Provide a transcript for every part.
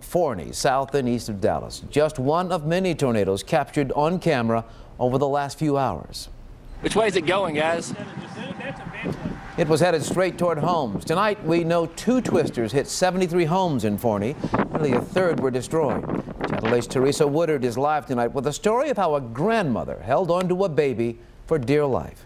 Forney, south and east of Dallas. Just one of many tornadoes captured on camera over the last few hours. Which way is it going, guys? It was headed straight toward homes. Tonight, we know 2 twisters hit 73 homes in Forney. Nearly a third were destroyed. Channel 8's Teresa Woodard is live tonight with a story of how a grandmother held on to a baby for dear life.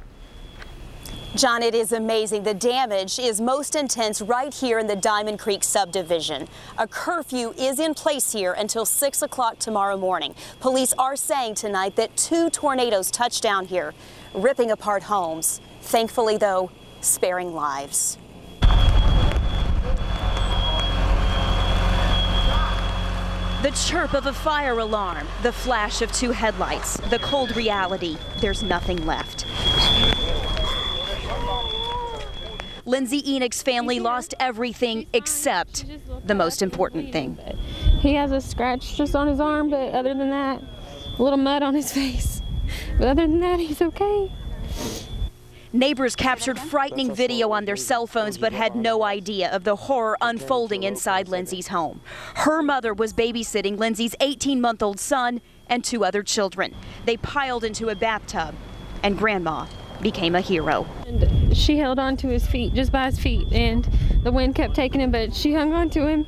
John, it is amazing. The damage is most intense right here in the Diamond Creek subdivision. A curfew is in place here until 6 o'clock tomorrow morning. Police are saying tonight that 2 tornadoes touched down here, ripping apart homes. Thankfully, though, sparing lives. The chirp of a fire alarm, the flash of 2 headlights, the cold reality, there's nothing left. Lindsay Enoch's family lost everything except the most important thing. He has a scratch just on his arm, but other than that, a little mud on his face. But other than that, he's okay. Neighbors captured frightening video on their cell phones but had no idea of the horror unfolding inside Lindsay's home. Her mother was babysitting Lindsay's 18-month-old son and 2 other children. They piled into a bathtub, and Grandma became a hero. And she held on to his feet, just by his feet, and the wind kept taking him, but she hung on to him,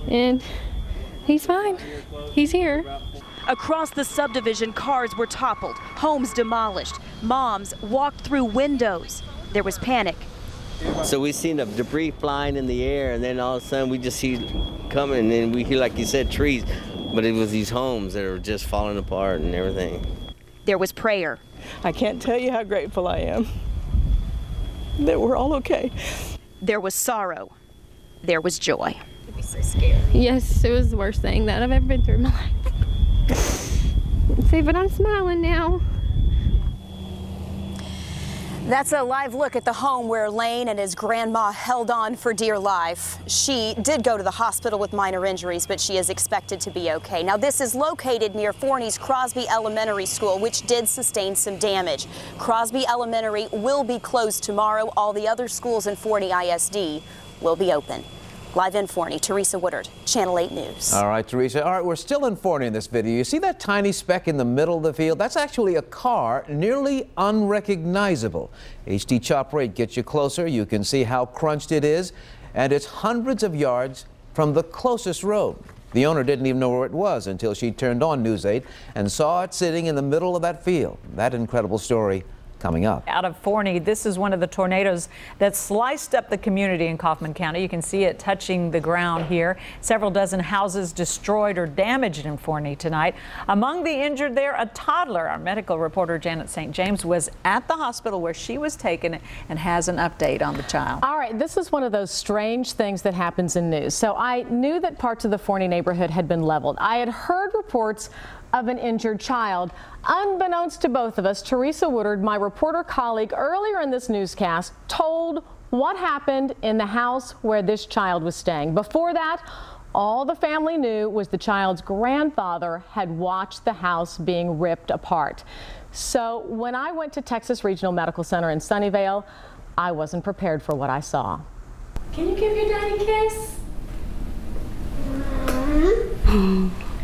and he's fine. He's here. Across the subdivision, cars were toppled, homes demolished. Moms walked through windows. There was panic. So we seen the debris flying in the air, and then all of a sudden we just see coming, and then we hear, like you said, trees, but it was these homes that are just falling apart and everything. There was prayer. I can't tell you how grateful I am that we're all okay. There was sorrow. There was joy. It'd be so scary. Yes, it was the worst thing that I've ever been through in my life. See, but I'm smiling now. That's a live look at the home where Lane and his grandma held on for dear life. She did go to the hospital with minor injuries, but she is expected to be okay. Now, this is located near Forney's Crosby Elementary School, which did sustain some damage. Crosby Elementary will be closed tomorrow. All the other schools in Forney ISD will be open. Live in Forney, Teresa Woodard, Channel 8 News. All right, Teresa. All right, we're still in Forney in this video. You see that tiny speck in the middle of the field? That's actually a car, nearly unrecognizable. HD Chop Rate gets you closer. You can see how crunched it is, and it's hundreds of yards from the closest road. The owner didn't even know where it was until she turned on News 8 and saw it sitting in the middle of that field. That incredible story coming up. Out of Forney, this is one of the tornadoes that sliced up the community in Kaufman County. You can see it touching the ground here. Several dozen houses destroyed or damaged in Forney tonight. Among the injured there, a toddler. Our medical reporter Janet St. James was at the hospital where she was taken and has an update on the child. All right, this is one of those strange things that happens in news. So I knew that parts of the Forney neighborhood had been leveled. I had heard reports of an injured child. Unbeknownst to both of us, Teresa Woodard, my reporter colleague, earlier in this newscast, told what happened in the house where this child was staying. Before that, all the family knew was the child's grandfather had watched the house being ripped apart. So when I went to Texas Regional Medical Center in Sunnyvale, I wasn't prepared for what I saw. Can you give your daddy a kiss?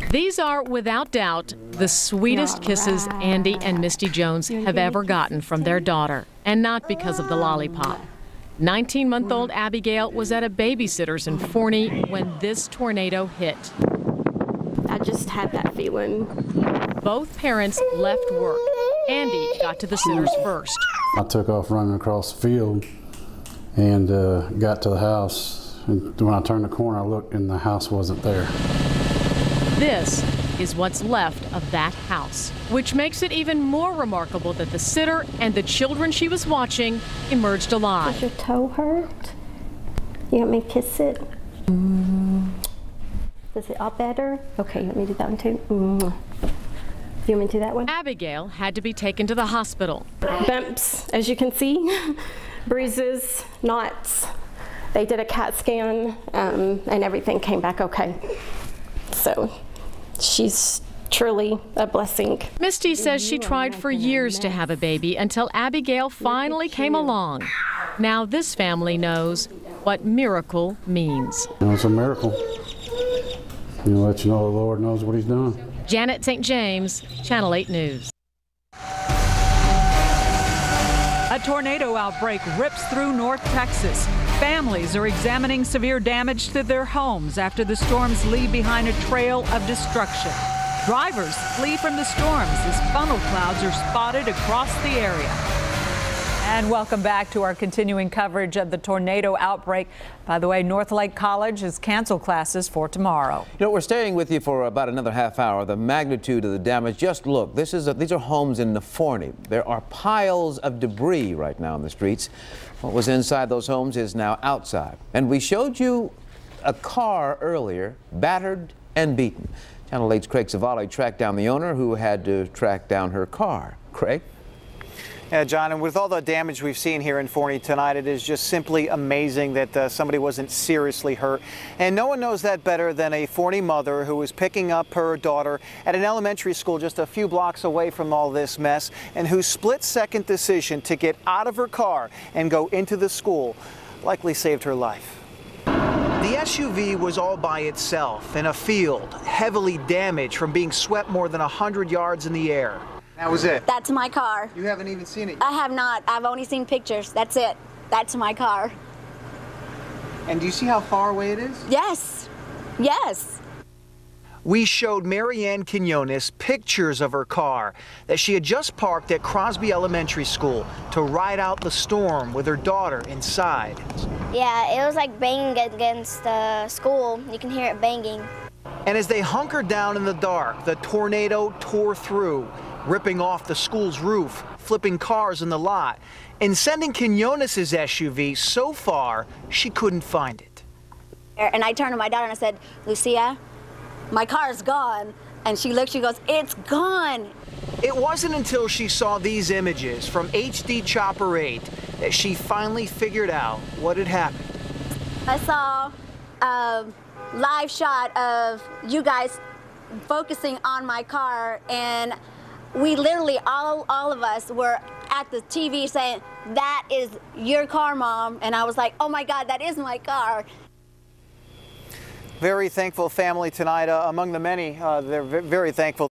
These are, without doubt, the sweetest kisses Andy and Misty Jones have ever gotten from their daughter, and not because of the lollipop. 19-month-old Abigail was at a babysitter's in Forney when this tornado hit. I just had that feeling. Both parents left work. Andy got to the sitters first. I took off running across the field and got to the house. And when I turned the corner, I looked and the house wasn't there. This is what's left of that house, which makes it even more remarkable that the sitter and the children she was watching emerged alive. Does your toe hurt? You want me to kiss it? Is it all better? Okay, let me do that one too. You want me to do that one? Abigail had to be taken to the hospital. Bumps, as you can see, bruises, knots. They did a CAT scan and everything came back okay. So she's truly a blessing. Misty says she tried for years to have a baby until Abigail finally came along. Now this family knows what miracle means. It was a miracle. let you know the Lord knows what he's done. Janet St. James, Channel 8 News. A tornado outbreak rips through North Texas. Families are examining severe damage to their homes after the storms leave behind a trail of destruction. Drivers flee from the storms as funnel clouds are spotted across the area. And welcome back to our continuing coverage of the tornado outbreak. By the way, North Lake College has canceled classes for tomorrow. You know, we're staying with you for about another half hour. The magnitude of the damage, just look, these are homes in Forney. There are piles of debris right now in the streets. What was inside those homes is now outside. And we showed you a car earlier, battered and beaten. Channel 8's Craig Savali tracked down the owner who had to track down her car. Craig? Yeah, John, and with all the damage we've seen here in Forney tonight, it is just simply amazing that somebody wasn't seriously hurt. And no one knows that better than a Forney mother who was picking up her daughter at an elementary school just a few blocks away from all this mess, and whose split-second decision to get out of her car and go into the school likely saved her life. The SUV was all by itself in a field, heavily damaged from being swept more than 100 yards in the air. That was it? That's my car. You haven't even seen it? I have not. I've only seen pictures. That's it. That's my car. And do you see how far away it is? Yes. Yes. We showed Marianne Quinones pictures of her car that she had just parked at Crosby Elementary School to ride out the storm with her daughter inside. Yeah, it was like banging against the school. You can hear it banging. And as they hunkered down in the dark, the tornado tore through, ripping off the school's roof, flipping cars in the lot, and sending Quinones' SUV so far she couldn't find it. And I turned to my daughter and I said, Lucia, my car's gone. And she looked, she goes, it's gone. It wasn't until she saw these images from HD Chopper 8 that she finally figured out what had happened. I saw a live shot of you guys focusing on my car, and we literally, all of us were at the TV saying, that is your car, Mom. And I was like, oh my God, that is my car. Very thankful family tonight, among the many, they're very thankful.